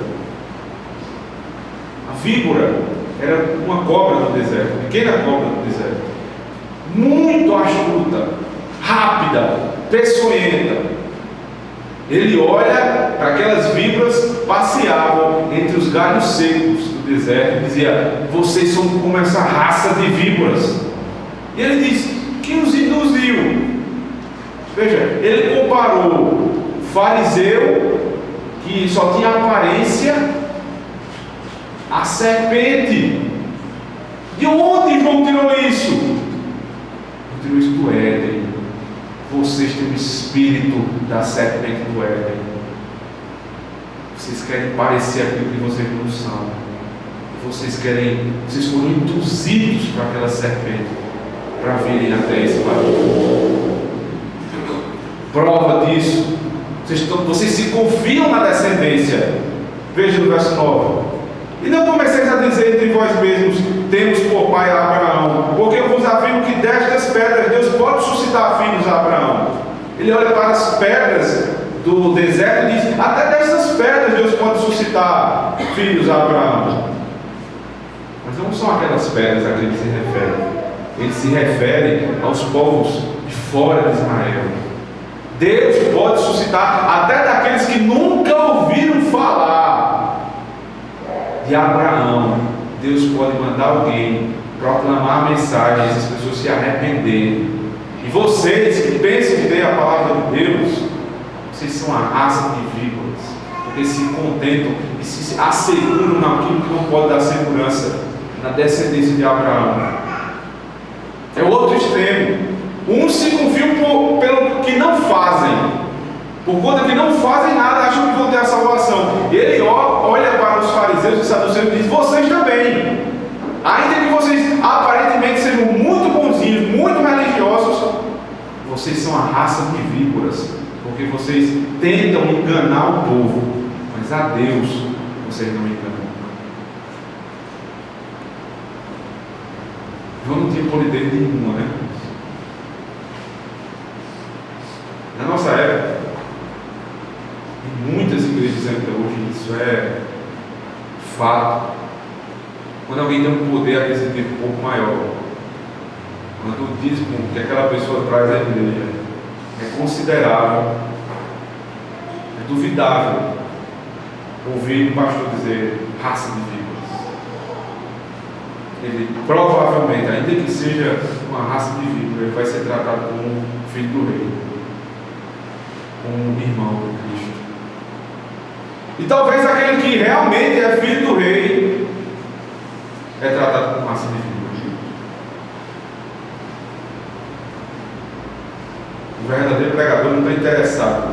A víbora era uma cobra do deserto, pequena cobra do deserto, muito astuta, rápida, peçonhenta. Ele olha para aquelas víboras que passeavam entre os galhos secos do deserto e dizia: vocês são como essa raça de víboras. E ele diz: quem os induziu? Veja, ele comparou o fariseu, que só tinha aparência, a serpente. De onde João tirou isso? João tirou isso do Éden. Vocês têm o espírito da serpente do Éden. Vocês querem parecer aquilo que vocês não são. Vocês foram induzidos para aquela serpente, para virem até esse barulho. Prova disso, vocês se confiam na descendência. Veja no verso 9: e não comeceis a dizer entre vós mesmos: temos por pai Abraão, porque eu vos afirmo que destas pedras Deus pode suscitar filhos a Abraão. Ele olha para as pedras do deserto e diz: até destas pedras Deus pode suscitar filhos a Abraão. Mas não são aquelas pedras a que ele se refere. Ele se refere aos povos de fora de Israel. Deus pode suscitar até daqueles que nunca ouviram falar de Abraão. Deus pode mandar alguém proclamar a mensagem e essas pessoas se arrependerem. E vocês que pensam ter a palavra de Deus, vocês são a raça de víboras, porque se contentam e se asseguram naquilo que não pode dar segurança, na descendência de Abraão. É outro extremo. Uns se confiam pelo que não fazem, por conta que não fazem nada, acham que vão ter a salvação. E ele olha para os fariseus e saduceus e diz: vocês também, ainda que vocês aparentemente sejam muito bonzinhos, muito religiosos, vocês são a raça de víboras, porque vocês tentam enganar o povo, mas a Deus vocês não enganam. João não tinha polidez nenhuma, né? Na nossa época, em muitas igrejas ainda hoje, isso é fato. Quando alguém tem um poder aquisitivo um pouco maior, quando o dízimo que aquela pessoa traz à igreja é considerável, é duvidável ouvir um pastor dizer raça de víboras. Ele provavelmente, ainda que seja uma raça de víboras, ele vai ser tratado como filho do rei, como irmão de Cristo. E talvez aquele que realmente é filho do rei é tratado como raça de víboras. O verdadeiro pregador não está interessado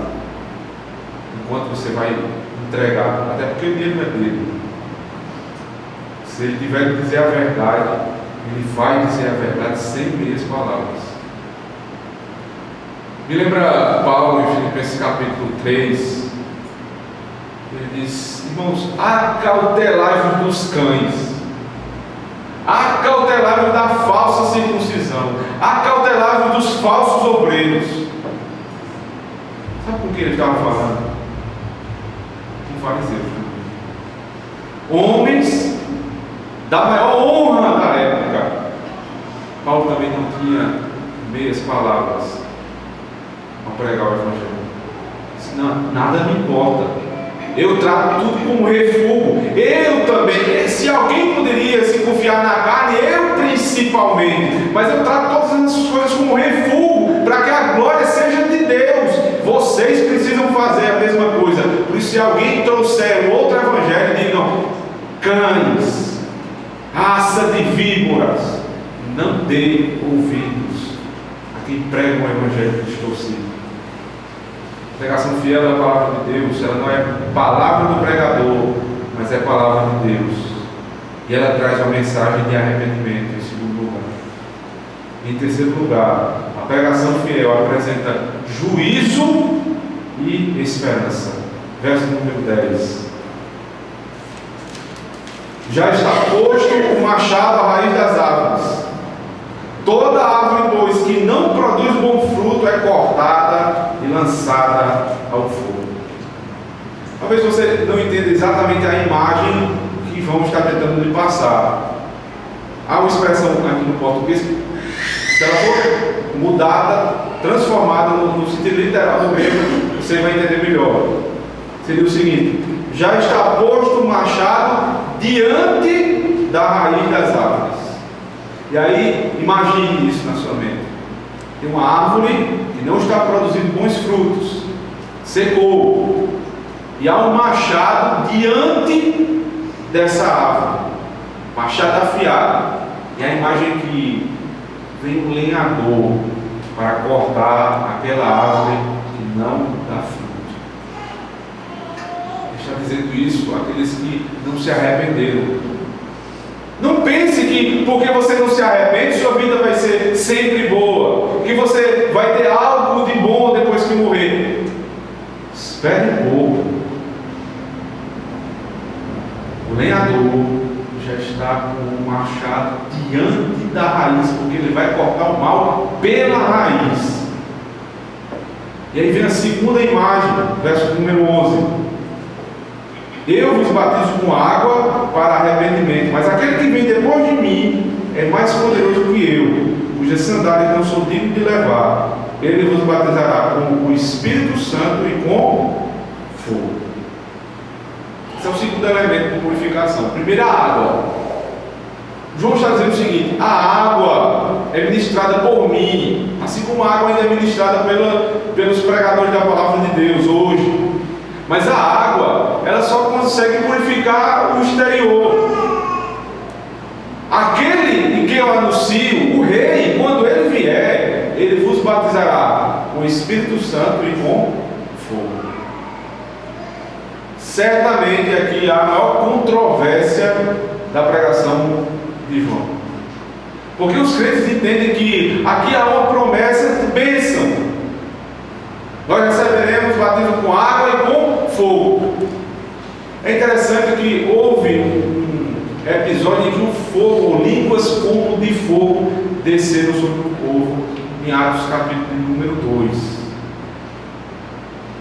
em quanto você vai entregar, até porque o dinheiro não é dele. Se ele tiver que dizer a verdade, ele vai dizer a verdade sem meias palavras. Me lembra Paulo em Filipenses capítulo 3, ele diz: irmãos, acautelai-vos dos cães, acautelai-vos da falsa circuncisão, acautelai-vos dos falsos obreiros. Sabe com quem ele estava falando? Com fariseus. Homens da maior honra da época. Paulo também não tinha meias palavras ao pregar o Evangelho. Disse: não, nada me importa, eu trato tudo como refúgio. Eu também, se alguém poderia se confiar na carne, eu principalmente, mas eu trato todas essas coisas como refúgio, para que a glória seja de Deus. Vocês precisam fazer a mesma coisa. Por isso, se alguém trouxer um outro evangelho, digam: cães, raça de víboras, não dê ouvidos a quem prega um evangelho distorcido. A pregação fiel é a palavra de Deus. Ela não é palavra do pregador, mas é palavra de Deus, e ela traz uma mensagem de arrependimento. Em segundo lugar. Em terceiro lugar, a A pregação fiel apresenta juízo e esperança. Verso número 10. Já está posto o machado à raiz das árvores. Toda árvore, pois, que não produz bom fruto é cortada e lançada ao fogo. Talvez você não entenda exatamente a imagem que vamos estar tentando lhe passar. Há uma expressão aqui no português, se ela for mudada, transformada no sentido literal do mesmo, você vai entender melhor. Seria o seguinte: já está posto o machado diante da raiz das árvores. E aí, imagine isso na sua mente. Tem uma árvore que não está produzindo bons frutos, secou, e há um machado diante dessa árvore, machado afiado. E a imagem que vem um lenhador para cortar aquela árvore que não dá fruto. Está dizendo isso àqueles que não se arrependeram. Não pense que porque você não se arrepende, sua vida vai ser sempre boa, que você vai ter algo de bom depois que morrer. Espere um pouco. O lenhador já está com o machado diante da raiz, porque ele vai cortar o mal pela raiz. E aí vem a segunda imagem, verso número 11. Eu vos batizo com água para arrependimento, mas aquele que vem depois de mim é mais poderoso que eu, cujas sandálias não sou digno de levar. Ele vos batizará com o Espírito Santo e com fogo. Esse é o segundo elemento de purificação. Primeiro, a água. João está dizendo o seguinte: a água é ministrada por mim, assim como a água ainda é ministrada pelos pregadores da palavra de Deus hoje. Mas a água, ela só consegue purificar o exterior. Aquele em que eu anuncio, o rei, quando ele vier, ele vos batizará com o Espírito Santo e com fogo. Certamente aqui há a maior controvérsia da pregação de João. Porque os crentes entendem que aqui há uma promessa de bênção. Nós receberemos batismo com água e com fogo. É interessante que houve um episódio em que o fogo, línguas como de fogo, desceram sobre o povo, em Atos capítulo número 2.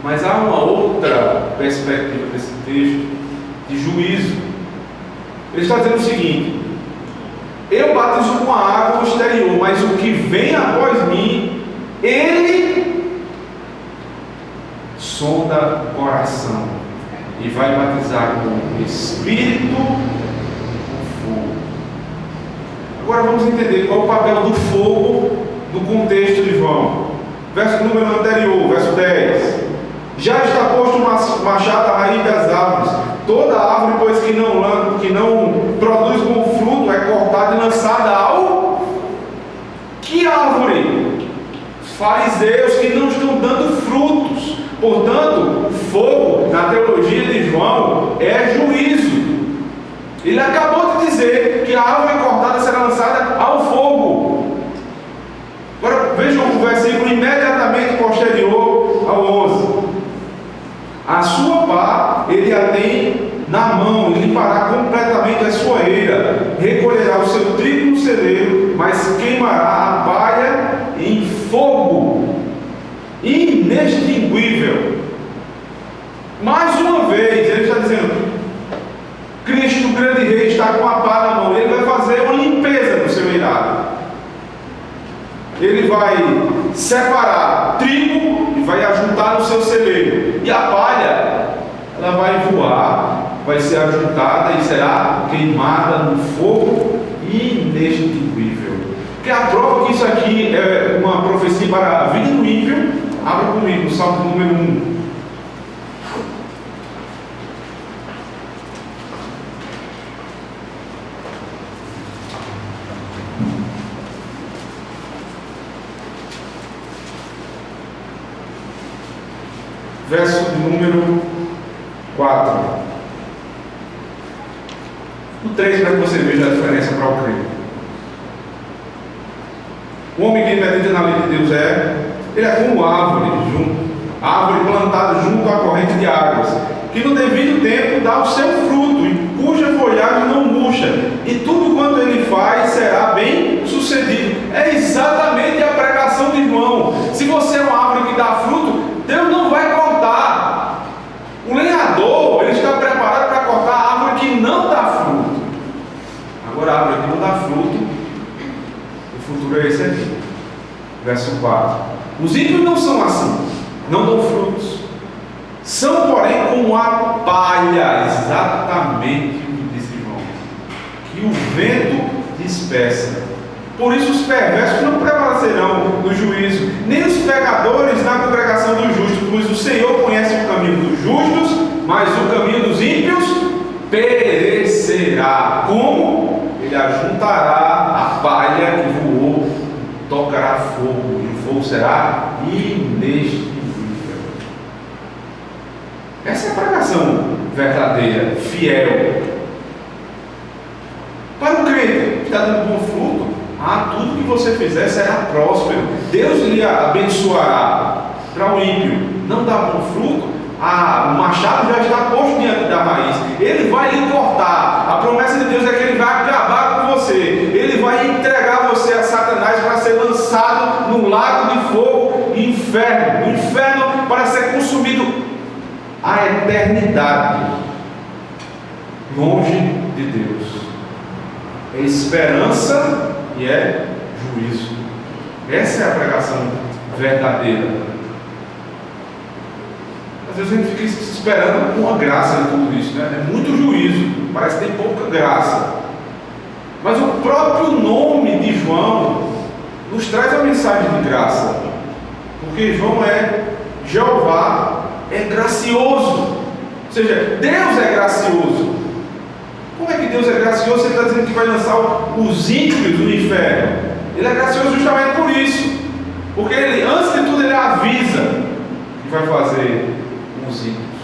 Mas há uma outra perspectiva desse texto, de juízo. Ele está dizendo o seguinte: eu batizo com a água no exterior, mas o que vem após mim, ele sonda o coração e vai batizar com o Espírito, com fogo. Agora vamos entender qual é o papel do fogo no contexto de João. Verso número anterior, verso 10. Já está posto o machado à raiz das árvores. Toda árvore, pois, que não produz bom fruto, é cortada e lançada ao... Que árvore? Os fariseus que não estão dando frutos. Portanto, o fogo, na teologia de João, é juízo. Ele acabou de dizer que a árvore cortada será lançada ao fogo. Agora vejam o versículo imediatamente posterior ao 11. A sua pá ele a tem na mão, e limpará completamente a sua eira, recolherá o seu trigo no celeiro, mas queimará a palha em fogo inextinguível. Mais uma vez, ele está dizendo: Cristo, o grande rei, está com a pá na mão, ele vai fazer uma limpeza no seu eirado. Ele vai separar trigo e vai ajuntar no seu celeiro, e a palha, ela vai voar, vai ser ajuntada e será queimada no fogo inextinguível. Que é a prova que isso aqui é uma profecia para a vida do ímpio. Abra comigo o Salmo número 1. Verso número 4. O 3 para que você veja a diferença para o crente. O homem que medita na lei de Deus ele é como árvore plantada junto à corrente de águas, que no devido tempo dá o seu fruto, e cuja folhagem não murcha, e tudo quanto ele faz será bem sucedido. É exatamente a pregação de João. Se você é uma árvore que dá fruto, Deus não vai cortar. O lenhador, ele está preparado para cortar a árvore que não dá fruto. Agora, a árvore que não dá fruto, o futuro é esse aqui. Verso 4. Os ímpios não são assim, não dão frutos. São, porém, como a palha, exatamente o que disse João, que o vento dispersa. Por isso os perversos não prevalecerão no juízo, nem os pecadores na congregação dos justos, pois o Senhor conhece o caminho dos justos, mas o caminho dos ímpios perecerá. Como? Ele ajuntará a palha que voou, tocará fogo, e o fogo será inextinguível. Essa é a pregação verdadeira, fiel. Para o crente que está dando bom fruto, tudo que você fizer será próspero. Deus lhe abençoará. Para o ímpio não dá bom fruto, o machado já está posto diante da raiz. Ele vai lhe cortar. A promessa de Deus é que ele vai acabar com você. Ele vai entregar você a Satanás para ser lançado no lago de fogo e inferno. No inferno para ser consumido a eternidade, longe de Deus. É esperança e é juízo. Essa é a pregação verdadeira. Às vezes a gente fica se esperando uma graça em tudo isso, né? É muito juízo, parece que tem pouca graça. Mas o próprio nome de João nos traz a mensagem de graça, porque João é Jeová, é gracioso. Ou seja, Deus é gracioso. Como é que Deus é gracioso? Ele está dizendo que vai lançar os ímpios no inferno. Ele é gracioso justamente por isso, porque ele, antes de tudo, ele avisa que vai fazer os ímpios.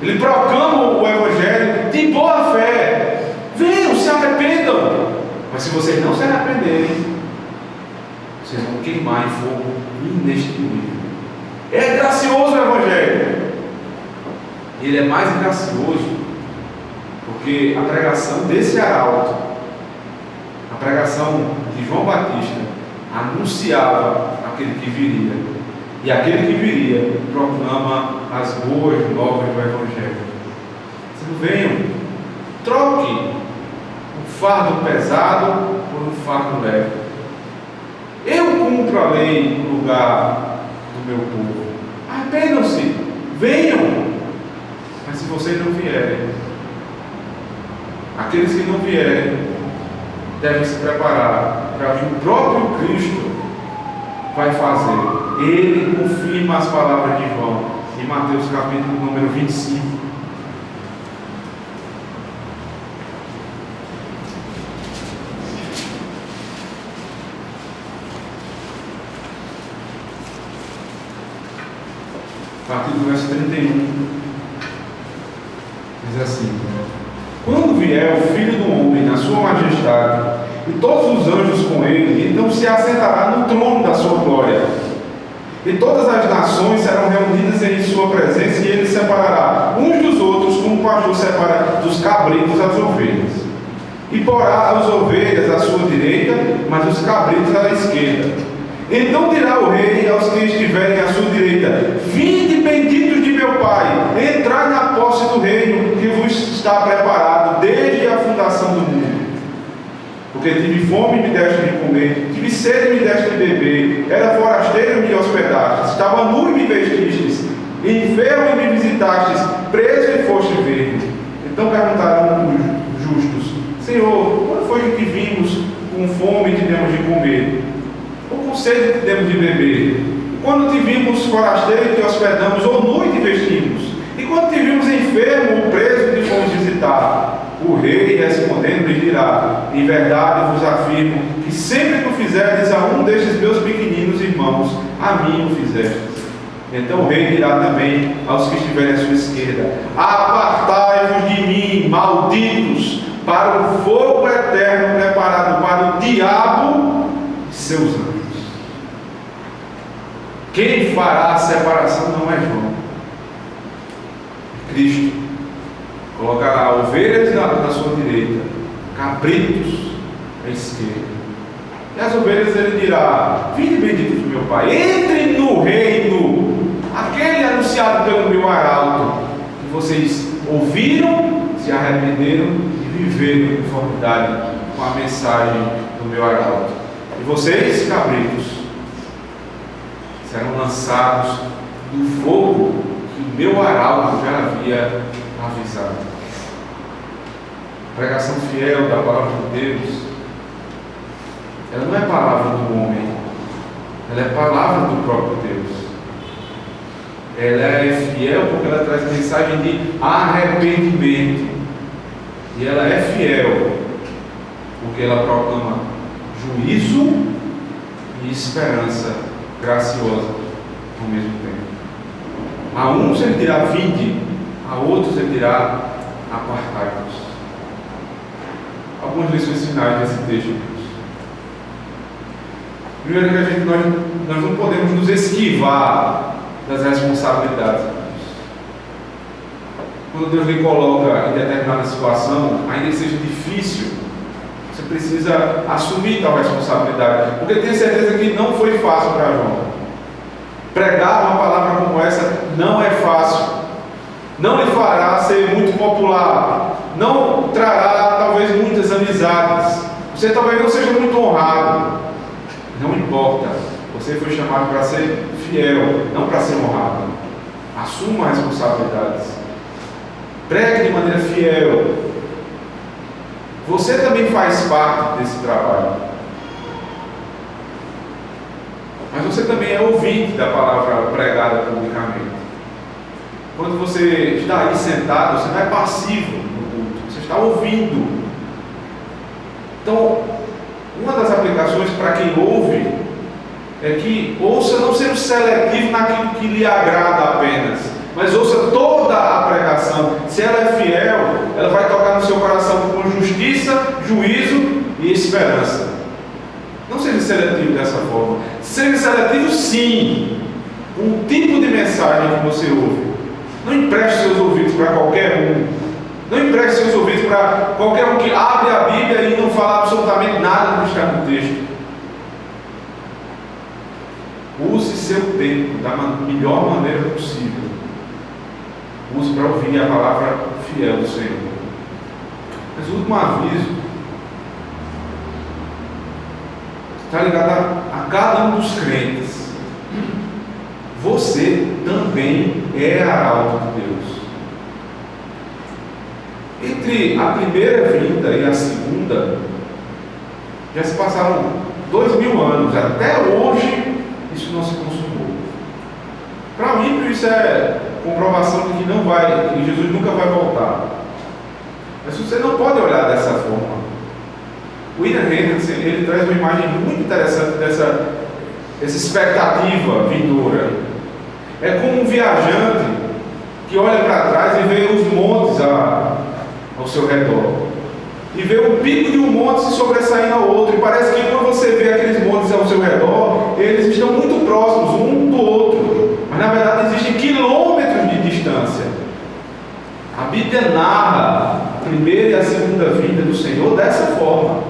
Ele proclama o evangelho de boa fé. Venham, se arrependam. Mas se vocês não se arrependerem, vocês vão queimar em fogo inextinguível. É gracioso o evangelho. Ele é mais gracioso porque a pregação desse arauto, a pregação de João Batista, anunciava aquele que viria, e aquele que viria proclama as boas novas do evangelho. Venham, troque um fardo pesado por um fardo leve. Eu cumpro a lei no lugar do meu povo. Arrependam-se, venham. Mas se vocês não vierem, aqueles que não vierem devem se preparar para o que o próprio Cristo vai fazer. Ele confirma as palavras de João em Mateus capítulo número 25. A partir do verso 31, diz assim: quando vier o Filho do Homem na sua majestade, e todos os anjos com ele, então se assentará no trono da sua glória, e todas as nações serão reunidas em sua presença, e ele separará uns dos outros, como o pastor separa dos cabritos as ovelhas, e porá as ovelhas à sua direita, mas os cabritos à esquerda. Então dirá o rei aos que estiverem à sua direita: vinde, benditos de meu Pai, entrai na posse do reino que vos está preparado desde a fundação do mundo. Porque tive fome e me deste de comer, tive sede e me deste de beber, era forasteiro e me hospedastes, estava nu e me vestistes, enfermo e me visitastes, preso e foste ver. Então perguntarão os justos: Senhor, quando foi que te vimos com fome e te demos de comer? Ou com sede te demos de beber? Quando te vimos forasteiro e te hospedamos, ou nu e te vestimos? E quando te vimos enfermo ou preso e te fomos visitar? O rei, respondendo, lhe dirá: em verdade vos afirmo que sempre que o fizerdes a um destes meus pequeninos irmãos, a mim o fizestes. Então o rei dirá também aos que estiverem à sua esquerda: apartai-vos de mim, malditos, para o fogo eterno preparado para o diabo e seus anjos. quem fará a separação não é João, é Cristo. Colocará ovelhas na sua direita, cabritos à esquerda. E as ovelhas ele dirá: vinde benditos do meu Pai, entrem no reino, aquele anunciado pelo meu arauto, que vocês ouviram, se arrependeram e viveram em conformidade com a mensagem do meu arauto. E vocês, cabritos, serão lançados no fogo que o meu arauto já havia avisado. A pregação fiel da palavra de Deus, ela não é palavra do homem, ela é palavra do próprio Deus. Ela é fiel porque ela traz mensagem de arrependimento. E ela é fiel porque ela proclama juízo e esperança graciosa ao mesmo tempo. A uns ele dirá: vinde, a outros ele dirá: apartai-vos. Algumas lições finais desse texto. Primeiro, que nós não podemos nos esquivar das responsabilidades. Quando Deus lhe coloca em determinada situação, ainda que seja difícil, você precisa assumir tal responsabilidade, porque tenho certeza que não foi fácil para João. Pregar uma palavra como essa não é fácil, não lhe fará ser muito popular, não trará talvez muitas amizades, você talvez não seja muito honrado. Não importa, você foi chamado para ser fiel, não para ser honrado. Assuma as responsabilidades, pregue de maneira fiel. Você também faz parte desse trabalho, mas você também é ouvinte da palavra pregada publicamente. Quando você está aí sentado, você não é passivo no culto, você está ouvindo. Então, uma das aplicações para quem ouve é que ouça não sendo seletivo naquilo que lhe agrada apenas, mas ouça toda a pregação. Se ela é fiel, ela vai tocar no seu coração com justiça, juízo e esperança. Não seja seletivo dessa forma. Seja seletivo sim, com o tipo de mensagem que você ouve. Não empreste seus ouvidos para qualquer um. Não empreste seus ouvidos para qualquer um que abre a Bíblia e não fala absolutamente nada do que está no texto. Use seu tempo da melhor maneira possível. Use para ouvir a palavra fiel do Senhor. Mas o último aviso está ligado a cada um dos crentes. Você também é arauto de Deus. Entre a primeira vinda e a segunda, já se passaram 2000 anos. Até hoje, isso não se consumou. Para o ímpio, isso é comprovação de que Jesus nunca vai voltar. Mas você não pode olhar dessa forma. William Hendrickson, ele traz uma imagem muito interessante dessa expectativa vindoura. É como um viajante que olha para trás e vê os montes ao seu redor, e vê o pico de um monte se sobressaindo ao outro, e parece que quando você vê aqueles montes ao seu redor, eles estão muito próximos um do outro, mas na verdade existem quilômetros de distância. A Bíblia narra a primeira e a segunda vinda do Senhor dessa forma.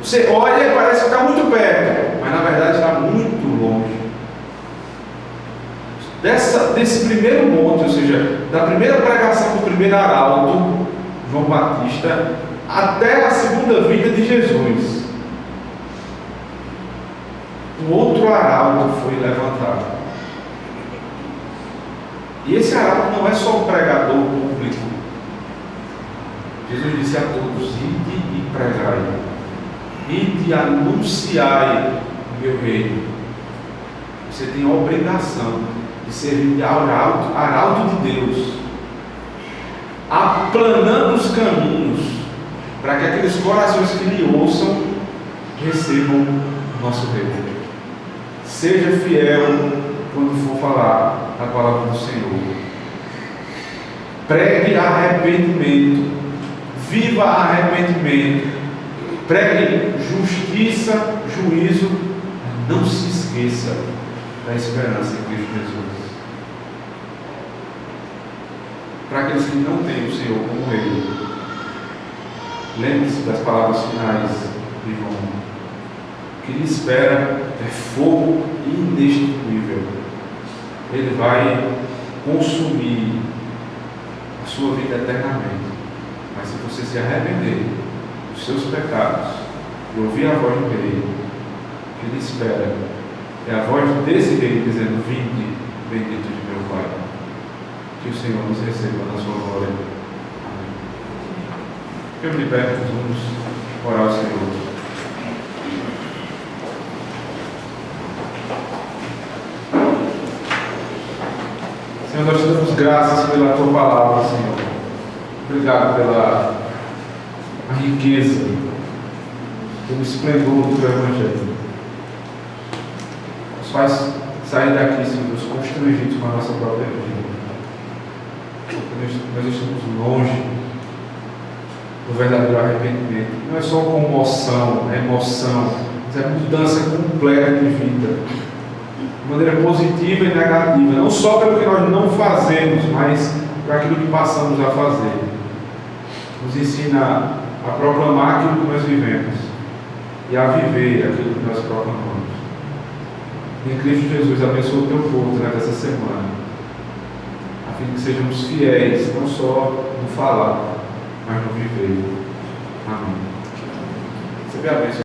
Você olha e parece que está muito perto, mas na verdade está muito longe. Desse primeiro monte, ou seja, da primeira pregação do primeiro arauto, João Batista, até a segunda vinda de Jesus, um outro arauto foi levantado. E esse arauto não é só um pregador público. Jesus disse a todos: ide e pregai, ide e anunciai o meu reino. Você tem a obrigação de servir de arauto de Deus, aplanando os caminhos para que aqueles corações que lhe ouçam recebam o nosso reino. Seja fiel quando for falar a palavra do Senhor. Pregue arrependimento, viva arrependimento, pregue justiça, juízo. Não se esqueça da esperança em Cristo Jesus. Para aqueles que não têm o Senhor como Ele, lembre-se das palavras finais de João. O que lhe espera é fogo inextinguível. Ele vai consumir a sua vida eternamente. Mas se você se arrepender dos seus pecados e ouvir a voz do Rei, o que lhe espera é a voz desse Rei dizendo: vinde, bendito de meu Pai. Que o Senhor nos receba na sua glória. Amém. Fiquemos de pé, vamos orar ao Senhor. Senhor, nós te damos graças pela tua palavra, Senhor. Obrigado pela riqueza, pelo esplendor do teu Evangelho. Nos faz sair daqui, Senhor, constrangidos com a nossa própria vida. Nós estamos longe do verdadeiro arrependimento. Não é só comoção, é emoção, mas é mudança completa de vida, de maneira positiva e negativa, não só pelo que nós não fazemos, mas por aquilo que passamos a fazer. Nos ensina a proclamar aquilo que nós vivemos e a viver aquilo que nós proclamamos. Em Cristo Jesus, abençoa o teu povo durante essa semana, a fim de que sejamos fiéis, não só no falar, mas no viver. Amém. Você vê a bênção.